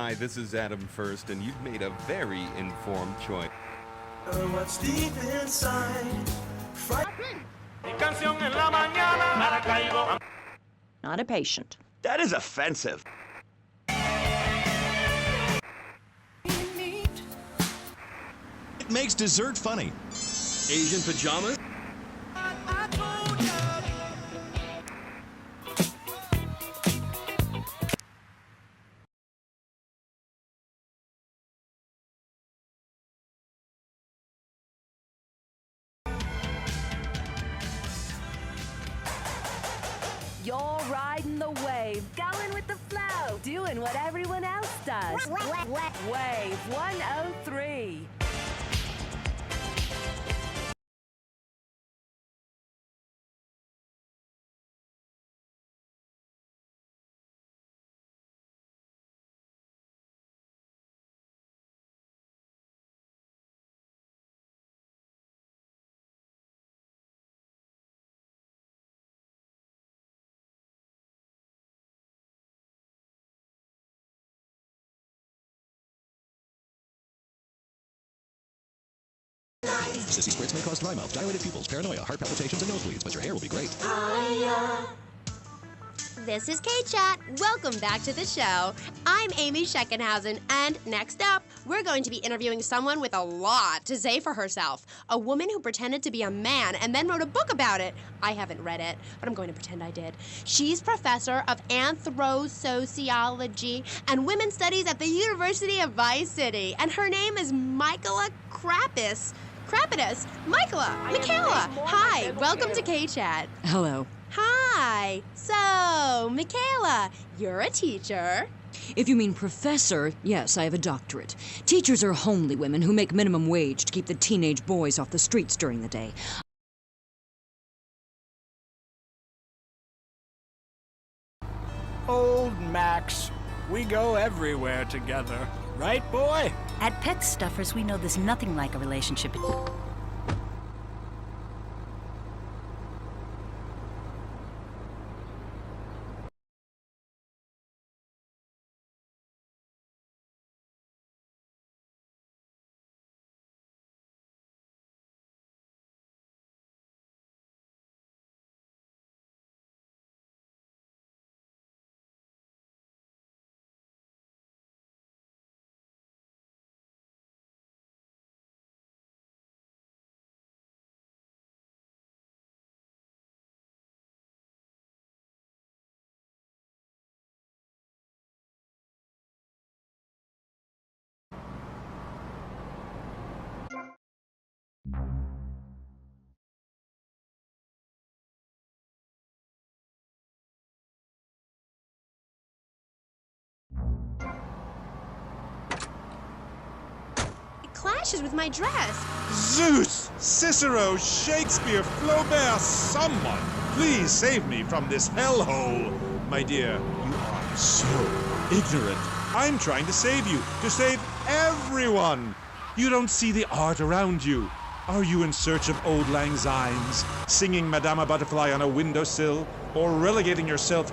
Hi, this is Adam First, and you've made a very informed choice. What's deep inside? Not a patient. That is offensive. It makes dessert funny. Asian pajamas? You're riding the wave, going with the flow, doing what everyone else does. Wave 103. Sissy squirts may cause dry mouth, dilated pupils, paranoia, heart palpitations, and nosebleeds, but your hair will be great. This is KCHAT. Welcome back to the show. I'm Amy Scheckenhausen, and next up, we're going to be interviewing someone with a lot to say for herself. A woman who pretended to be a man and then wrote a book about it. I haven't read it, but I'm going to pretend I did. She's professor of anthro-sociology and women's studies at the University of Vice City, and her name is Michaela Krapitus. Michaela. Hi, welcome to KCHAT. Hello. Hi. So, Michaela, you're a teacher. If you mean professor, yes, I have a doctorate. Teachers are homely women who make minimum wage to keep the teenage boys off the streets during the day. Old Max, we go everywhere together. Right, boy? At Pet Stuffers, we know there's nothing like a relationship. Clashes with my dress. Zeus! Cicero! Shakespeare! Flaubert! Someone! Please save me from this hellhole! My dear, you are so ignorant. I'm trying to save you, to save everyone! You don't see the art around you. Are you in search of old lang synes, singing Madama Butterfly on a windowsill, or relegating yourself...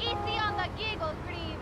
Easy on the giggle, Green.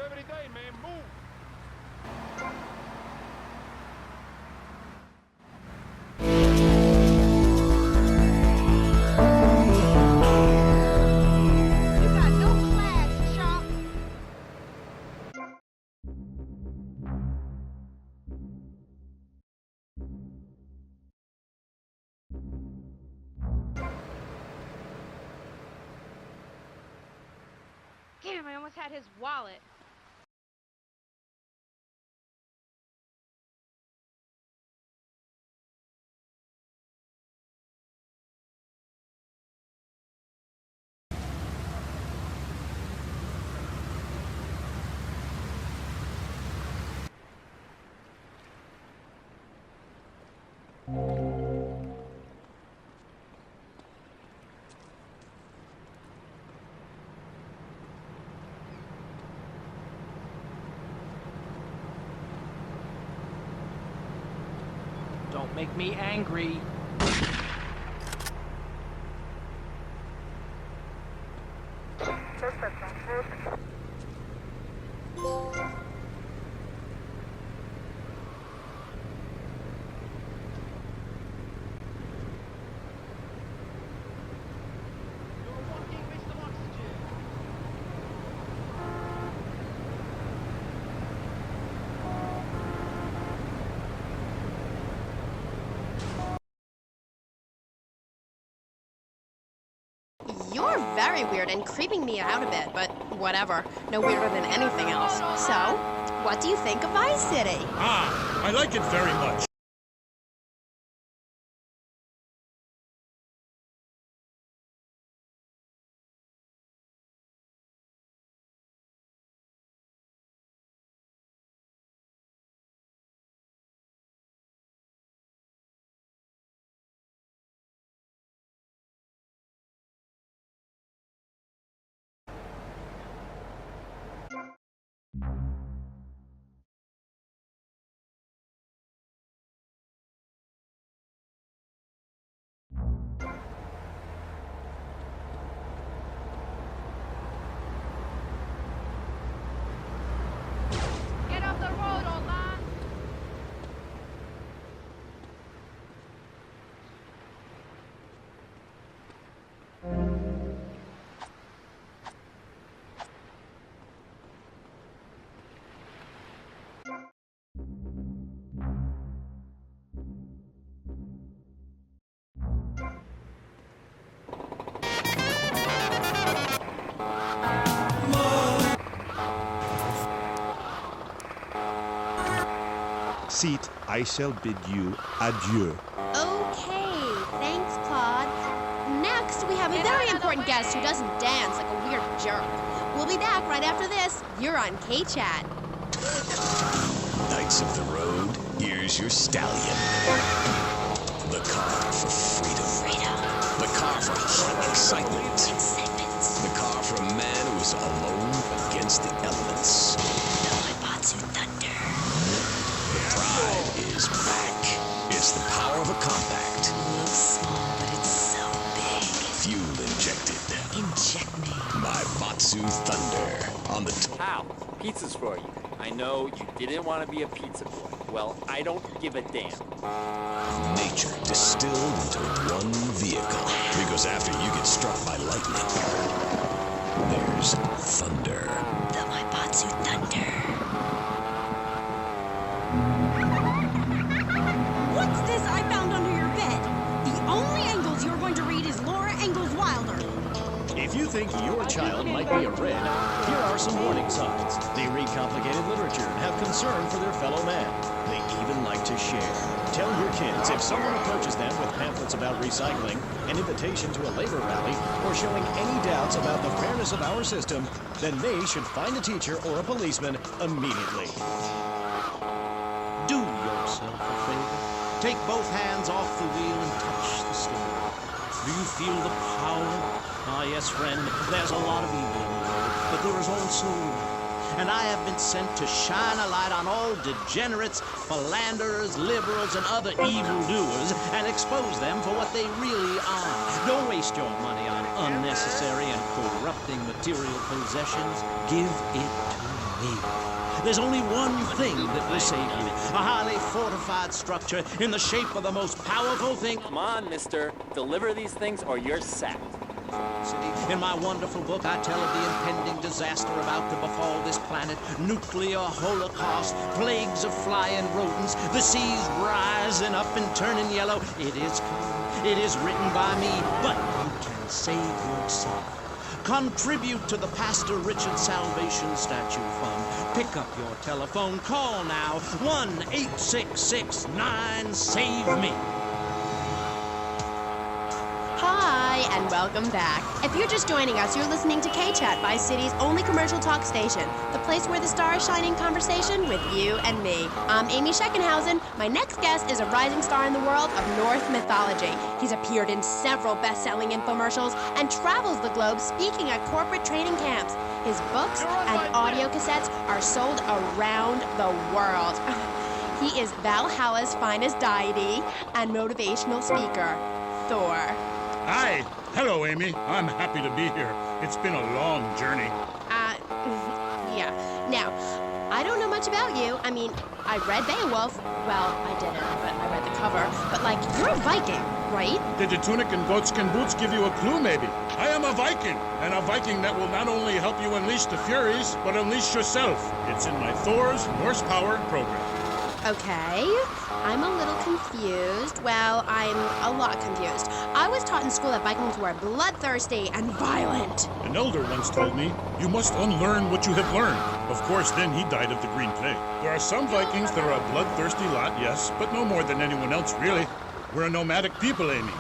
Every day, man, move. You got no class, chump. Damn, I almost had his wallet. Don't make me angry. You're very weird and creeping me out a bit, but whatever. No weirder than anything else. So, what do you think of Vice City? Ah, I like it very much. Get off the road, old man. Seat, I shall bid you adieu. Okay, thanks, Claude. Next, we have a very important guest who doesn't dance like a weird jerk. We'll be back right after this. You're on KCHAT. Knights of the Road, here's your stallion. car for freedom. The car for hot excitement. The car for a man who is alone against the elements. The Waibatsu Thunder. The bribe is back. It's the power of a compact. Looks small, but it's so big. Fuel injected. Inject me. My Vatsu Thunder. On the Pal, pizza's for you. I know you didn't want to be a pizza boy. Well, I don't give a damn. Nature distilled into one vehicle. Because after you get struck by lightning, there's thunder. The Waibatsu Thunder. What's this I found under your bed? The only Engels you're going to read is Laura Ingalls Wilder. If you think your child might be a red, here are some warning signs. They read complicated literature and have concern for their fellow man. They even like to share. Tell your kids if someone approaches them with pamphlets about recycling, an invitation to a labor rally, or showing any doubts about the fairness of our system, then they should find a teacher or a policeman immediately. Do yourself a favor. Take both hands off the wheel and touch the steering. Do you feel the power? Ah, yes, friend, there's a lot of evil in the world, but there is also good. And I have been sent to shine a light on all degenerates, philanderers, liberals, and other evildoers, and expose them for what they really are. Don't waste your money on unnecessary and corrupting material possessions. Give it to me. There's only one thing that will save you. A highly fortified structure in the shape of the most powerful thing. Come on, mister. Deliver these things or you're sacked. In my wonderful book, I tell of the impending disaster about to befall this planet. Nuclear holocaust, plagues of flying rodents, the seas rising up and turning yellow. It is coming. It is written by me, but you can save yourself. Contribute to the Pastor Richard Salvation Statue Fund. Pick up your telephone. Call now. 1-866-9-SAVE-ME. Hi, and welcome back. If you're just joining us, you're listening to KCHAT, Vice City's only commercial talk station, the place where the stars shine in conversation with you and me. I'm Amy Scheckenhausen. My next guest is a rising star in the world of Norse mythology. He's appeared in several best-selling infomercials and travels the globe speaking at corporate training camps. His books and audio cassettes are sold around the world. He is Valhalla's finest deity and motivational speaker, Thor. Hi. Hello, Amy. I'm happy to be here. It's been a long journey. Yeah. Now, I don't know much about you. I mean, I read Beowulf. Well, I didn't, but I read the cover. But, like, you're a Viking, right? Did the tunic and goatskin boots give you a clue, maybe? I am a Viking, and a Viking that will not only help you unleash the Furies, but unleash yourself. It's in my Thor's Norse Power program. Okay. I'm a little confused. Well, I'm a lot confused. I was taught in school that Vikings were bloodthirsty and violent. An elder once told me, you must unlearn what you have learned. Of course, then he died of the Green Plague. There are some Vikings that are a bloodthirsty lot, yes, but no more than anyone else, really. We're a nomadic people, Amy.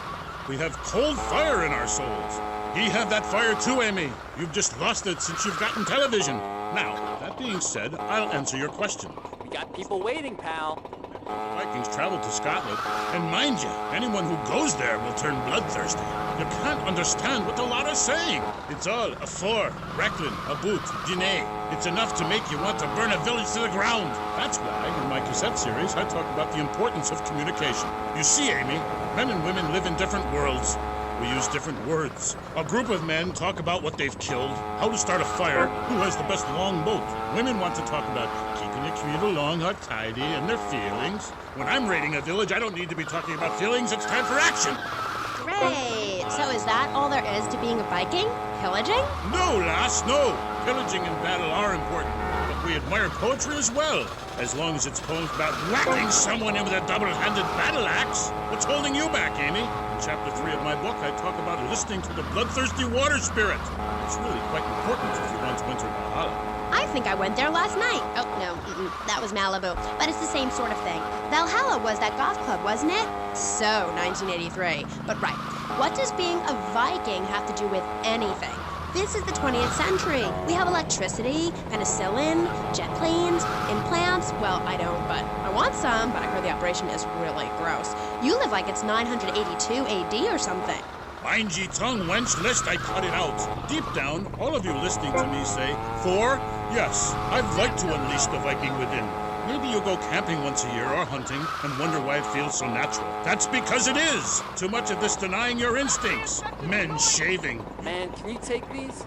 We have cold fire in our souls. You have that fire too, Amy. You've just lost it since you've gotten television. Now, that being said, I'll answer your question. We got people waiting, pal. The Vikings traveled to Scotland, and mind you, anyone who goes there will turn bloodthirsty. You can't understand what the lot are saying. It's all a for, Recklin, a boot, dîner. It's enough to make you want to burn a village to the ground. That's why, in my cassette series, I talk about the importance of communication. You see, Amy, men and women live in different worlds. We use different words. A group of men talk about what they've killed, how to start a fire, who has the best longboat. Women want to talk about keeping the commute along or tidy and their feelings. When I'm raiding a village, I don't need to be talking about feelings. It's time for action. Great. So is that all there is to being a Viking? Pillaging? No, lass, no. Pillaging and battle are important, but we admire poetry as well, as long as it's poems about whacking someone in with a double-handed battle axe. What's holding you back, Amy? In Chapter 3 of my book, I talk about listening to the bloodthirsty water spirit. It's really quite important if you want to enter Valhalla. I think I went there last night. Oh, no, that was Malibu. But it's the same sort of thing. Valhalla was that goth club, wasn't it? So, 1983. But right, what does being a Viking have to do with anything? This is the 20th century. We have electricity, penicillin, jet planes, implants. Well, I don't, but I want some, but I heard the operation is really gross. You live like it's 982 AD or something. Mind ye tongue, wench, lest I cut it out. Deep down, all of you listening to me say, Thor, yes, I'd like to unleash the Viking within. Maybe you'll go camping once a year or hunting and wonder why it feels so natural. That's because it is! Too much of this denying your instincts. Men shaving. Man, can you take these?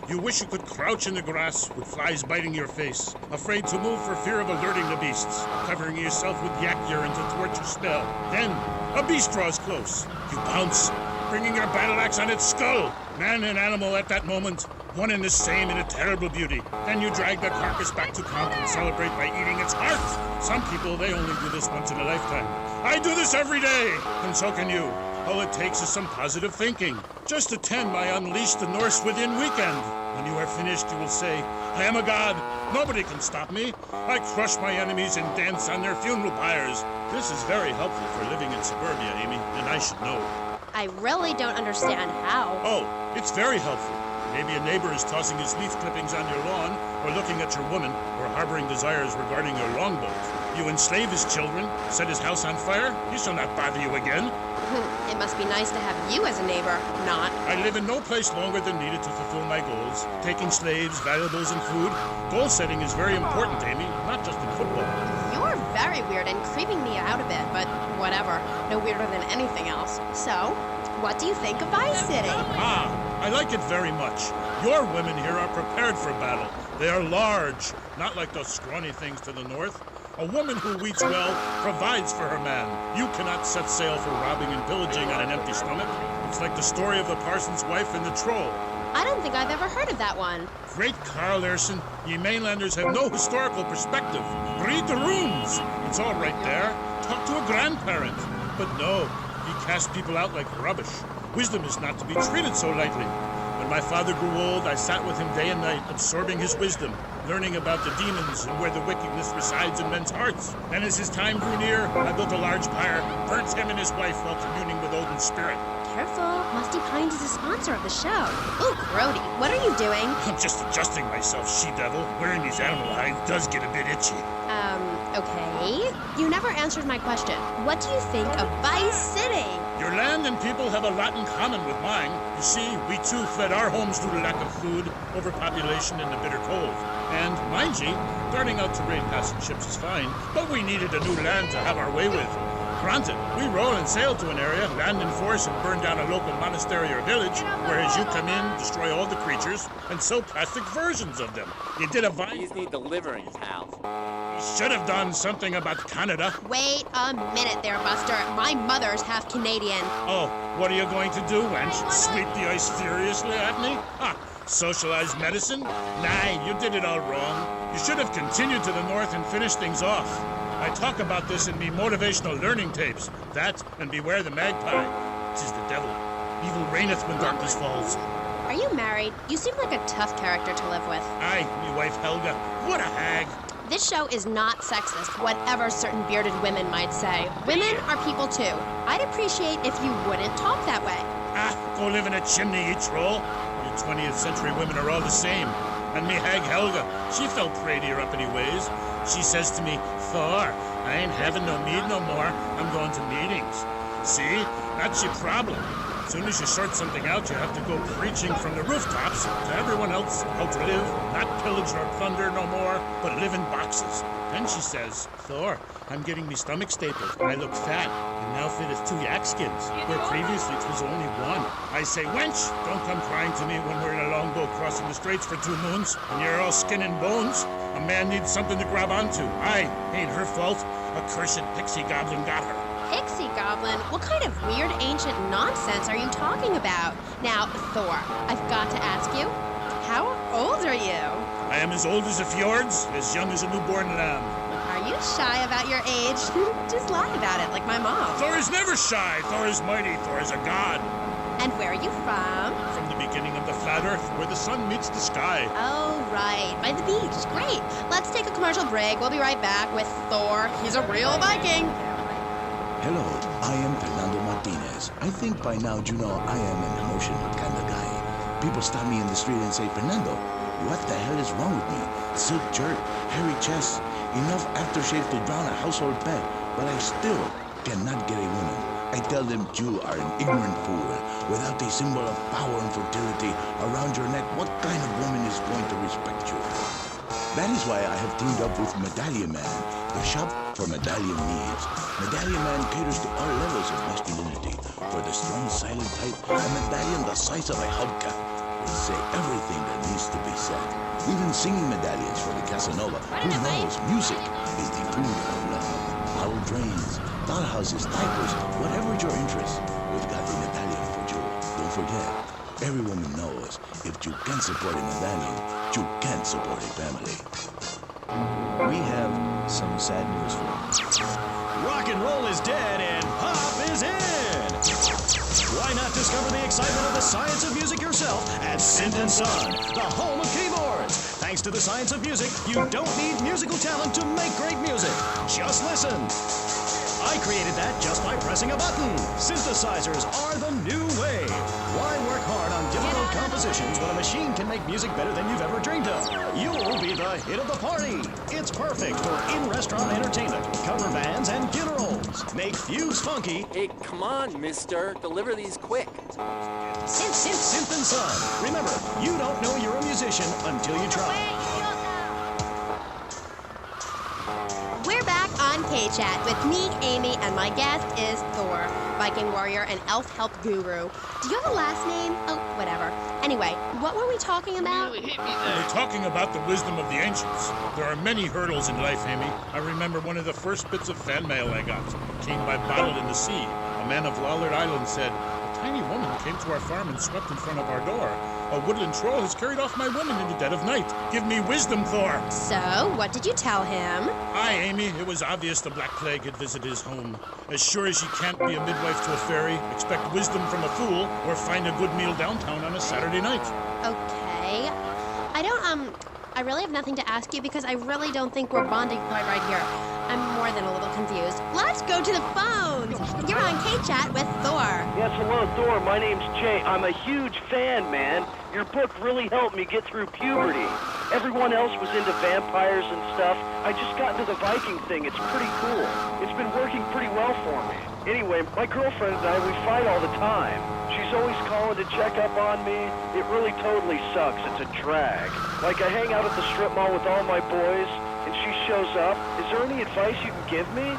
You wish you could crouch in the grass with flies biting your face, afraid to move for fear of alerting the beasts, covering yourself with yak urine to thwart your spell. Then, a beast draws close. You pounce, bringing your battle axe on its skull. Man and animal at that moment, one and the same in a terrible beauty. Then you drag the carcass back to camp and celebrate by eating its heart. Some people, they only do this once in a lifetime. I do this every day, and so can you. All it takes is some positive thinking. Just attend my Unleash the Norse Within weekend. When you are finished, you will say, I am a god. Nobody can stop me. I crush my enemies and dance on their funeral pyres. This is very helpful for living in suburbia, Amy, and I should know. I really don't understand how. Oh, it's very helpful. Maybe a neighbor is tossing his leaf clippings on your lawn, or looking at your woman, or harboring desires regarding your longboat. You enslave his children, set his house on fire, he shall not bother you again. It must be nice to have you as a neighbor, not. I live in no place longer than needed to fulfill my goals. Taking slaves, valuables, and food. Goal setting is very important, Amy, not just in football. You're very weird and creeping me out a bit, but whatever. No weirder than anything else. So, what do you think of Vice City? I like it very much. Your women here are prepared for battle. They are large, not like those scrawny things to the north. A woman who eats well provides for her man. You cannot set sail for robbing and pillaging on an empty stomach. It's like the story of the parson's wife and the troll. I don't think I've ever heard of that one. Great Carl Erson, ye mainlanders have no historical perspective. Read the runes. It's all right there. Talk to a grandparent. But no, ye cast people out like rubbish. Wisdom is not to be treated so lightly. When my father grew old, I sat with him day and night, absorbing his wisdom, learning about the demons and where the wickedness resides in men's hearts. Then as his time grew near, I built a large pyre, burnt him and his wife while communing with Odin's spirit. Careful, Musty Pines is a sponsor of the show. Ooh, Grody, what are you doing? I'm just adjusting myself, she-devil. Wearing these animal hides does get a bit itchy. Okay. You never answered my question. What do you think of Vice City? Your land and people have a lot in common with mine. You see, we too fled our homes due to lack of food, overpopulation, and the bitter cold. And, mind ye, starting out to raid passing ships is fine, but we needed a new land to have our way with. Granted, we roll and sail to an area, land in force, and burn down a local monastery or village, whereas you come in, destroy all the creatures, and sell plastic versions of them. You did a These need delivering, pal. You should have done something about Canada. Wait a minute there, Buster. My mother's half Canadian. Oh, what are you going to do, wench? Sweep the ice furiously at me? Socialized medicine? Nah, you did it all wrong. You should have continued to the north and finished things off. I talk about this in me motivational learning tapes. That, and beware the magpie. 'Tis the devil. Evil reigneth when darkness falls. Are you married? You seem like a tough character to live with. Aye, me wife Helga. What a hag. This show is not sexist, whatever certain bearded women might say. Women are people too. I'd appreciate if you wouldn't talk that way. Go live in a chimney, you troll. You 20th century women are all the same. And me hag Helga, she felt prettier uppity ways. She says to me, Thor, I ain't having no mead no more. I'm going to meetings. See? That's your problem. As soon as you sort something out, you have to go preaching from the rooftops to everyone else how to live, not pillage nor plunder no more, but live in boxes. Then she says, Thor, I'm getting me stomach stapled. I look fat, and now fitteth 2 yak skins, where previously it was only 1. I say, wench, don't come crying to me when we're in a longboat crossing the straits for 2 moons, and you're all skin and bones. A man needs something to grab onto. Aye, ain't her fault. A cursed pixie goblin got her. Pixie goblin? What kind of weird ancient nonsense are you talking about? Now, Thor, I've got to ask you, how old are you? I am as old as the fjords, as young as a newborn lamb. Are you shy about your age? Just lie about it, like my mom. Thor is never shy. Thor is mighty. Thor is a god. And where are you from? From the beginning of the flat earth, where the sun meets the sky. Oh, right. By the beach. Great. Let's take a commercial break. We'll be right back with Thor. He's a real Viking. Hello, I am Fernando Martinez. I think by now you know I am an emotional kind of guy. People stop me in the street and say, Fernando, what the hell is wrong with me? Silk shirt, hairy chest, enough aftershave to drown a household pet, but I still cannot get a woman. I tell them you are an ignorant fool. Without a symbol of power and fertility around your neck, what kind of woman is going to respect you? That is why I have teamed up with Medallion Man, the shop for medallion needs. Medallion Man caters to all levels of masculinity. For the strong, silent type, a medallion the size of a hubcap will say everything that needs to be said. Even singing medallions for the Casanova, who knows music is the food of love. Bottle drains, dollhouses, diapers, whatever your interest, we've got a medallion for you. Don't forget, every woman knows if you can support a medallion, you can support a family. We have some sad news for you. Rock and roll is dead and pop is in! Why not discover the excitement of the science of music yourself at Synth & Son, the home of keyboards? Thanks to the science of music, you don't need musical talent to make great music. Just listen. I created that just by pressing a button. Synthesizers are the new wave. Why work hard on difficult compositions when a machine can make music better than you've ever dreamed of? You'll be the hit of the party. It's perfect for in-restaurant entertainment, cover bands, and funerals. Make fuse funky. Hey, come on, mister. Deliver these quick. Synth & Son. Remember, you don't know you're a musician until you try. We're back on KCHAT with me, Amy, and my guest is Thor, Viking warrior and elf help guru. Do you have a last name? Oh, whatever. Anyway, what were we talking about? We're talking about the wisdom of the ancients. There are many hurdles in life, Amy. I remember one of the first bits of fan mail I got came by Bottled in the Sea. A man of Lollard Island said, "A tiny woman came to our farm and swept in front of our door. A woodland troll has carried off my woman in the dead of night. Give me wisdom, Thor." So, what did you tell him? Aye, Amy, it was obvious the Black Plague had visited his home. As sure as you can't be a midwife to a fairy, expect wisdom from a fool, or find a good meal downtown on a Saturday night. Okay. I really have nothing to ask you because I really don't think we're bonding quite right here. I'm more than a little confused. Let's go to the phones. You're on KCHAT with Thor. Yes, hello, Thor. My name's Jay. I'm a huge fan, man. Your book really helped me get through puberty. Everyone else was into vampires and stuff. I just got into the Viking thing. It's pretty cool. It's been working pretty well for me. Anyway, my girlfriend and I, we fight all the time. She's always calling to check up on me. It really totally sucks. It's a drag. Like, I hang out at the strip mall with all my boys, and she shows up. Is there any advice you can give me?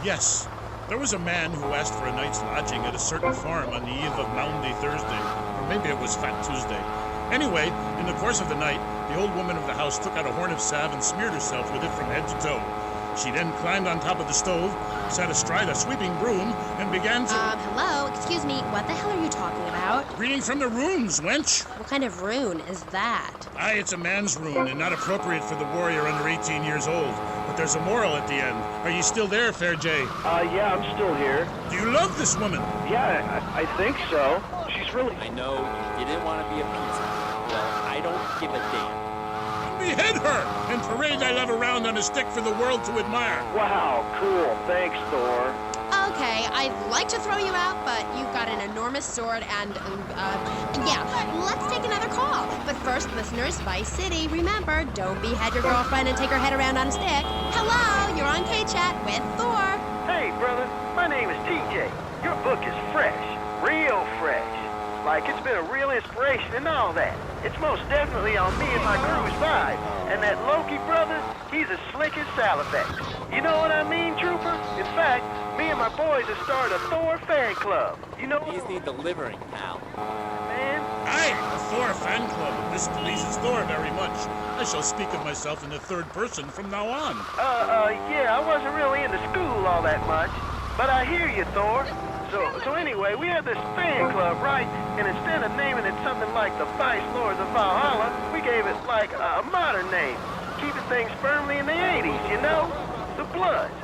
Yes. There was a man who asked for a night's lodging at a certain farm on the eve of Maundy Thursday. Or maybe it was Fat Tuesday. Anyway, in the course of the night, the old woman of the house took out a horn of salve and smeared herself with it from head to toe. She then climbed on top of the stove, sat astride a sweeping broom, and began to... Hello? Excuse me, what the hell are you talking about? Reading from the runes, wench. What kind of rune is that? Aye, it's a man's rune, and not appropriate for the warrior under 18 years old. But there's a moral at the end. Are you still there, Fair Jay? Yeah, I'm still here. Do you love this woman? Yeah, I think so. She's really... I know you didn't want to be a pizza. Well, I don't give a damn. Behead her and parade thy love around on a stick for the world to admire. Wow, cool. Thanks, Thor. Okay, I'd like to throw you out, but you've got an enormous sword and, yeah, let's take another call. But first, listeners, Vice City, remember, don't behead your girlfriend and take her head around on a stick. Hello, you're on KCHAT with Thor. Hey, brother, my name is TJ. Your book is fresh, real fresh. Like, it's been a real inspiration and all that. It's most definitely on me and my crew's vibe. And that Loki brother, he's as slick as Salivex. You know what I mean, Trooper? In fact, me and my boys have started a Thor fan club. You know... These need delivering, pal. Man? Aye, a Thor fan club. This pleases Thor very much. I shall speak of myself in the third person from now on. Yeah, I wasn't really into school all that much. But I hear you, Thor. So anyway, we had this fan club, right? And instead of naming it something like the Vice Lords of Valhalla, we gave it like a modern name, keeping things firmly in the 80s, you know? The Bloods.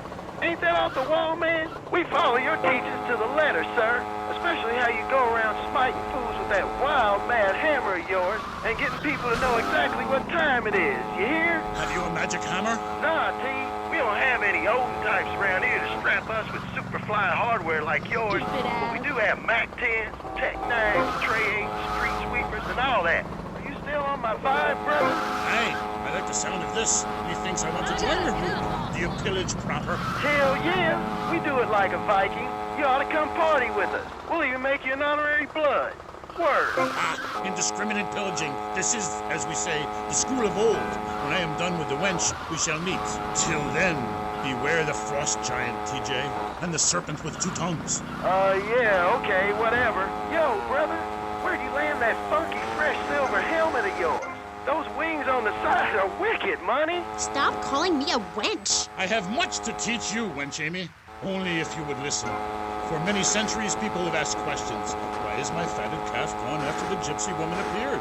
Ain't that off the wall, man? We follow your teachings to the letter, sir. Especially how you go around smiting fools with that wild, mad hammer of yours and getting people to know exactly what time it is, you hear? Have you a magic hammer? Nah, T. We don't have any olden types around here to strap us with superfly hardware like yours, but we do have MAC-10s, Tech-9s, Tray 8s, street sweepers, and all that. Are you still on my vibe, brother? Hey, I like the sound of this. Methinks I want to join your group. Do you pillage proper? Hell yeah, we do it like a Viking. You ought to come party with us. We'll even make you an honorary blood. Word. Ah, indiscriminate pillaging. This is, as we say, the school of old. When I am done with the wench, we shall meet. Till then, beware the frost giant, TJ, and the serpent with two tongues. Yeah, okay, whatever. Yo, brother, where'd you land that funky, fresh silver helmet of yours? Those wings on the side are wicked, money. Stop calling me a wench. I have much to teach you, wench Amy. Only if you would listen. For many centuries, people have asked questions. Why is my fatted calf gone after the gypsy woman appeared?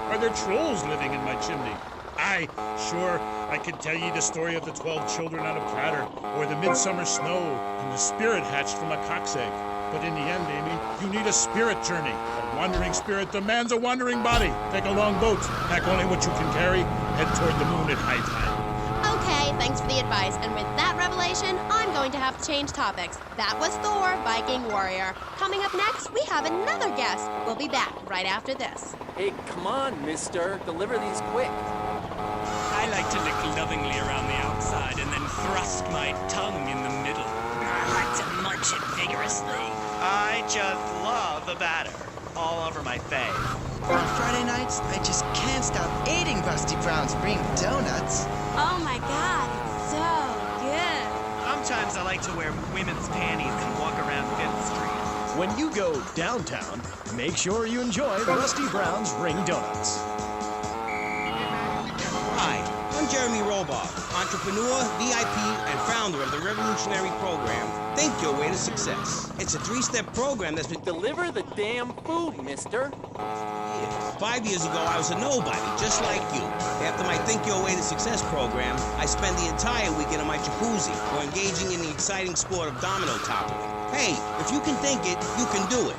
Are there trolls living in my chimney? Aye, sure, I could tell ye the story of the 12 children on a platter, or the midsummer snow, and the spirit hatched from a cock's egg. But in the end, Amy, you need a spirit journey. A wandering spirit demands a wandering body. Take a long boat, pack only what you can carry, head toward the moon at high tide. Okay, thanks for the advice. And with that revelation, I'm going to have to change topics. That was Thor, Viking warrior. Coming up next, we have another guest. We'll be back right after this. Hey, come on, mister. Deliver these quick. I like to lick lovingly around the outside and then thrust my tongue in the middle. I like to munch it vigorously. I just love a batter all over my face. On Friday nights, I just can't stop eating Rusty Brown's Ring Donuts. Oh my god, it's so good. Sometimes I like to wear women's panties and walk around Fifth Street. When you go downtown, make sure you enjoy Rusty Brown's Ring Donuts. Hi, I'm Jeremy Robarth, entrepreneur, VIP, and founder of the revolutionary program, Think Your Way to Success. It's a 3-step program that's been... Deliver the damn food, mister. 5 years ago, I was a nobody, just like you. After my Think Your Way to Success program, I spent the entire weekend in my jacuzzi or engaging in the exciting sport of domino toppling. Hey, if you can think it, you can do it.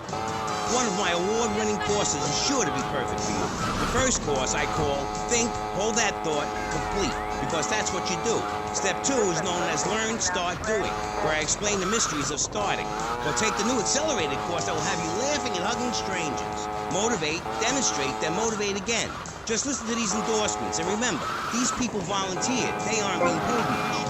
One of my award-winning courses is sure to be perfect for you. The first course I call Think, Hold That Thought, Complete, because that's what you do. Step 2 is known as Learn, Start, Doing, where I explain the mysteries of starting. Or take the new accelerated course that will have you laughing and hugging strangers. Motivate, demonstrate, then motivate again. Just listen to these endorsements, and remember, these people volunteered. They aren't being paid much.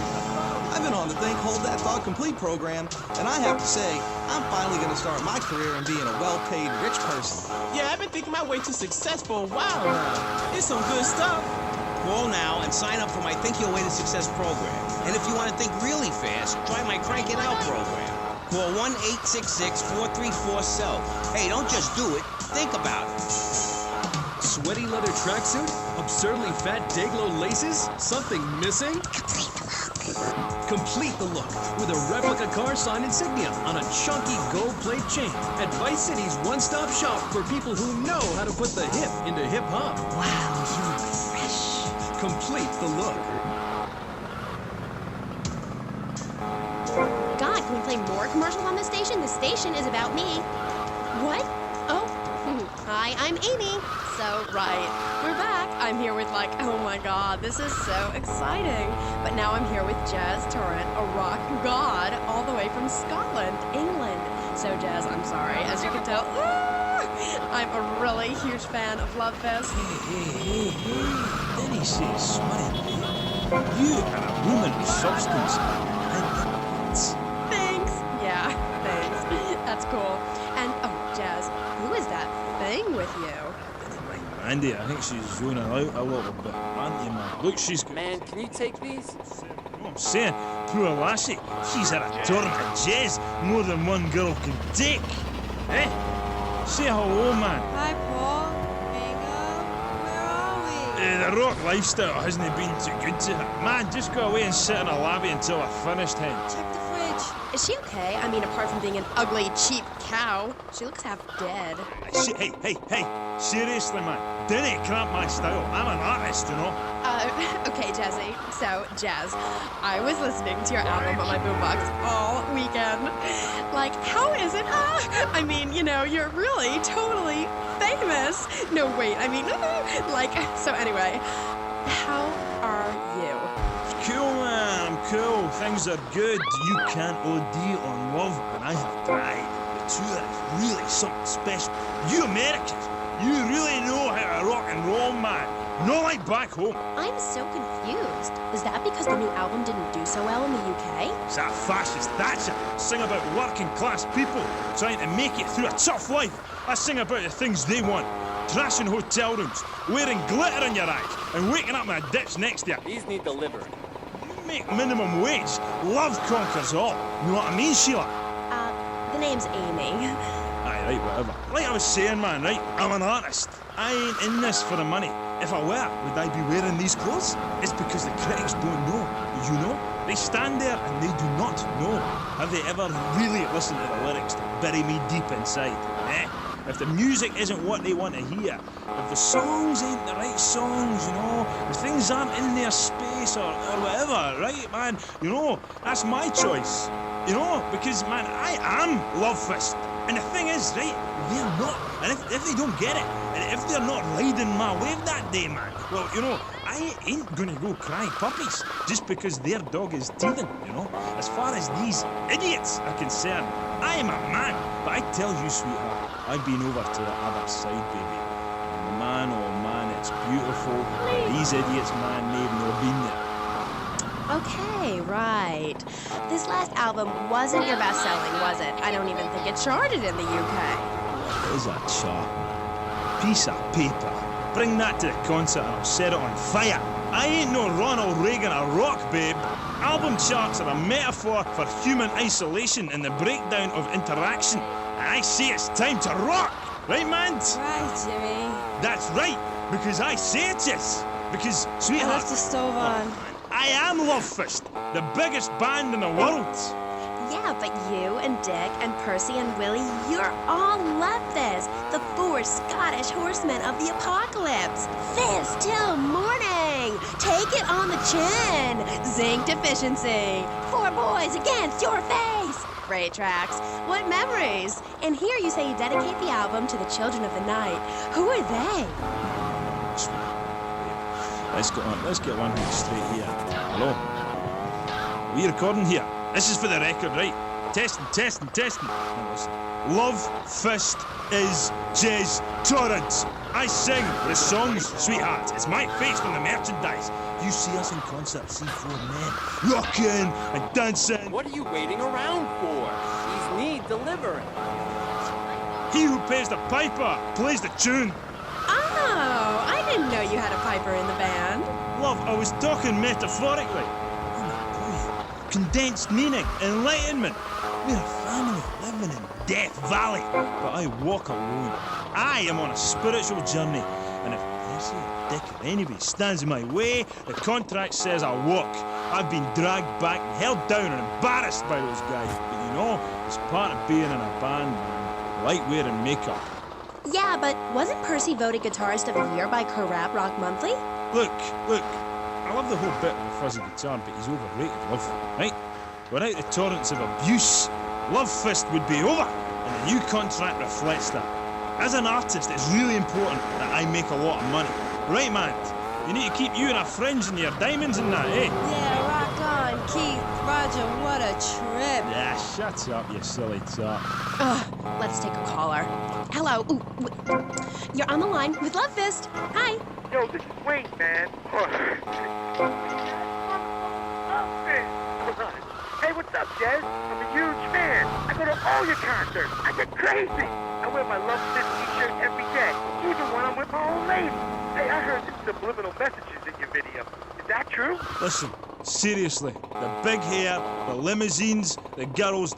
I've been on the Think, Hold That Thought Complete program, and I have to say, I'm finally going to start my career in being a well-paid rich person. Yeah, I've been thinking my way to success for a while now. It's some good stuff. Call now and sign up for my Think Your Way to Success program. And if you want to think really fast, try my Crank It Out program. Call 1-866-434-SELF. Hey, don't just do it. Think about it. Sweaty leather tracksuit? Absurdly fat Dayglow laces? Something missing? Complete the look with a replica car sign insignia on a chunky gold plate chain at Vice City's one-stop shop for people who know how to put the hip into hip-hop. Wow, you look fresh. Complete the look. God, can we play more commercials on this station? The station is about me. What? Oh, hi, I'm Amy. So, right, we're back. I'm here with oh my god, this is so exciting. But now I'm here with Jazz Torrent, a rock god, all the way from Scotland, England. So, Jazz, I'm sorry, as you can tell, I'm a really huge fan of Love Fest. Hey. Then he says, sweaty, you are a woman of substance. Thanks. Yeah, thanks. That's cool. And, oh, Jazz, who is that thing with you? Andy, I think she's zoning out a little bit. Auntie, man. Look, she's... Man, can you take these? What I'm saying, poor lassie, she's had a torrent of jazz more than one girl can take. Eh? Say hello, man. Hi, Paul. Bingo. Where are we? The rock lifestyle hasn't been too good to her. Man, just go away and sit in a lobby until I finished, hen. Check the fridge. Is she okay? I mean, apart from being an ugly, cheap cow, she looks half dead. Hey, seriously, man, didn't cramp my style. I'm an artist, you know. Okay, Jazzy. So, Jazz, I was listening to your album on my boombox all weekend. How is it? I mean, you're really totally famous. No, wait, I mean, so anyway, how are you? Cool, man, I'm cool. Things are good. You can't OD on love, and I have tried. The two is really something special. You Americans, you really know how to rock and roll, man. No like back home. I'm so confused. Is that because the new album didn't do so well in the UK? It's that fascist Thatcher sing about working class people trying to make it through a tough life. I sing about the things they want. Trashing hotel rooms, wearing glitter in your eyes, and waking up with a ditch next to you. These need delivering. You make minimum wage. Love conquers all. You know what I mean, Sheila? The name's Amy. Aye, right, whatever. Like I was saying, man, right? I'm an artist. I ain't in this for the money. If I were, would I be wearing these clothes? It's because the critics don't know. You know? They stand there and they do not know. Have they ever really listened to the lyrics to bury me deep inside? Eh? If the music isn't what they want to hear, if the songs ain't the right songs, you know, if things aren't in their space or whatever, right, man, you know, that's my choice. You know, because, man, I am Love Fist. And the thing is, right, they're not. And if they don't get it, and if they're not riding my wave that day, man, well, you know, I ain't gonna go cry puppies just because their dog is teething, you know. As far as these idiots are concerned, I am a man. But I tell you, sweetheart, I've been over to the other side, baby. And man, oh man, it's beautiful. But these idiots, man, they've not been there. Okay, right. This last album wasn't your best-selling, was it? I don't even think it charted in the UK. What is a chart, man? Piece of paper. Bring that to the concert and I'll set it on fire. I ain't no Ronald Reagan or rock, babe. Album charts are a metaphor for human isolation and the breakdown of interaction. And I say it's time to rock. Right, man? Right, Jimmy. That's right, because I say it is. Because, sweetheart... I left the stove on. I am Love Fist, the biggest band in the world. Yeah, but you and Dick and Percy and Willie, you're all Love Fist, the 4 Scottish horsemen of the apocalypse. Fist till morning. Take it on the chin. Zinc deficiency. 4 boys against your face. Great tracks. What memories. And here you say you dedicate the album to the children of the night. Who are they? Let's get one thing straight here. Hello? Are we recording here? This is for the record, right? Testing. Now listen. Love Fist is Jazz Torrent. I sing the songs, sweetheart. It's my face on the merchandise. You see us in concert, see 4 men rocking and dancing. What are you waiting around for? These need delivering. He who pays the piper plays the tune. Oh, I didn't know you had a piper in the band. Love, I was talking metaphorically. Oh my boy. Condensed meaning, enlightenment. We're a family living in Death Valley. But I walk alone. I am on a spiritual journey. And if Percy or Dick or anybody stands in my way, the contract says I walk. I've been dragged back and held down and embarrassed by those guys. But you know, it's part of being in a band, man. Like wearing makeup. Yeah, but wasn't Percy voted Guitarist of the Year by Corrap Rock Monthly? Look, I love the whole bit with the fuzzy guitar, but he's overrated, Love, right? Without the torrents of abuse, Love Fist would be over, and the new contract reflects that. As an artist, it's really important that I make a lot of money. Right, man? You need to keep you and our friends and your diamonds and that, eh? Yeah, rock on, Keith. Roger, what a trip. Yeah, shut up, you silly top. Let's take a caller. Hello. Ooh, you're on the line with Love Fist. Hi. Yo, this is Wayne, man. Hey, what's up, Jazz? I'm a huge fan. I go to all your concerts. I get crazy. I wear my Love Fist t-shirt every day, even when I'm with my old lady. Hey, I heard the subliminal messages in your video. Is that true? Listen, seriously, the big hair, the limousines, the girls...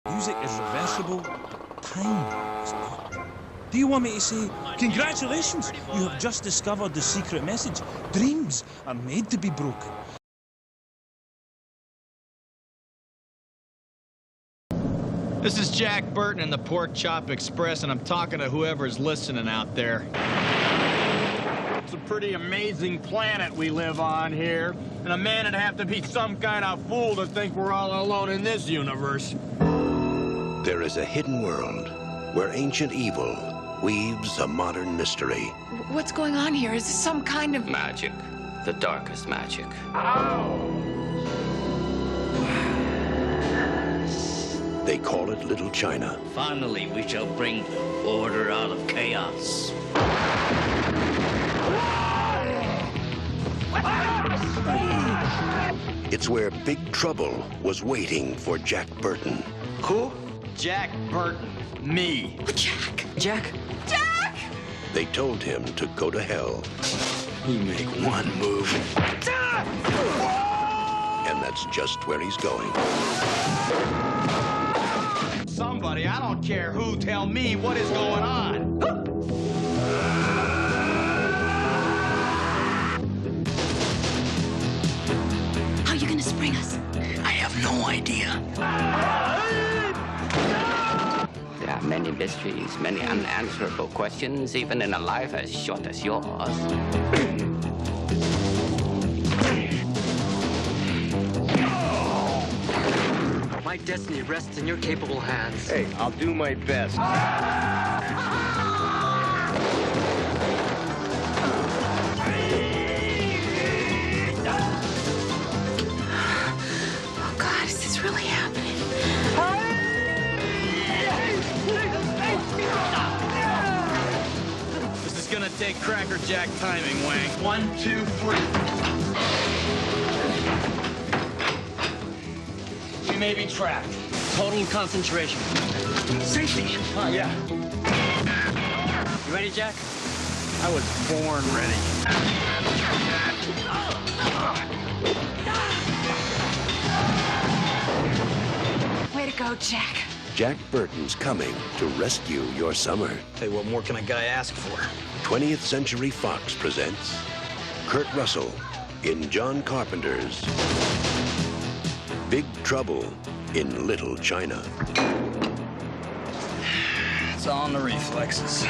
Music is reversible, but time is not. Do you want me to say, congratulations, you have just discovered the secret message. Dreams are made to be broken. This is Jack Burton in the Pork Chop Express, and I'm talking to whoever's listening out there. It's a pretty amazing planet we live on here, and a man would have to be some kind of fool to think we're all alone in this universe. There is a hidden world where ancient evil weaves a modern mystery. What's going on here? Is this some kind of... Magic. The darkest magic. They call it Little China. Finally, we shall bring order out of chaos. It's where Big Trouble was waiting for Jack Burton. Who? Jack Burton. Me. Jack! Jack? Jack! They told him to go to hell. You make one move. And that's just where he's going. Somebody, I don't care who, tell me what is going on. How are you gonna spring us? I have no idea. There are many mysteries, many unanswerable questions, even in a life as short as yours. My destiny rests in your capable hands. Hey, I'll do my best. Oh, God, is this really happening? This is gonna take Cracker Jack timing, Wang. 1, 2, 3. We may be trapped. Total concentration. Safety. Oh, yeah. You ready, Jack? I was born ready. Way to go, Jack. Jack Burton's coming to rescue your summer. Hey, what more can a guy ask for? 20th Century Fox presents Kurt Russell in John Carpenter's Big Trouble in Little China. It's all in the reflexes.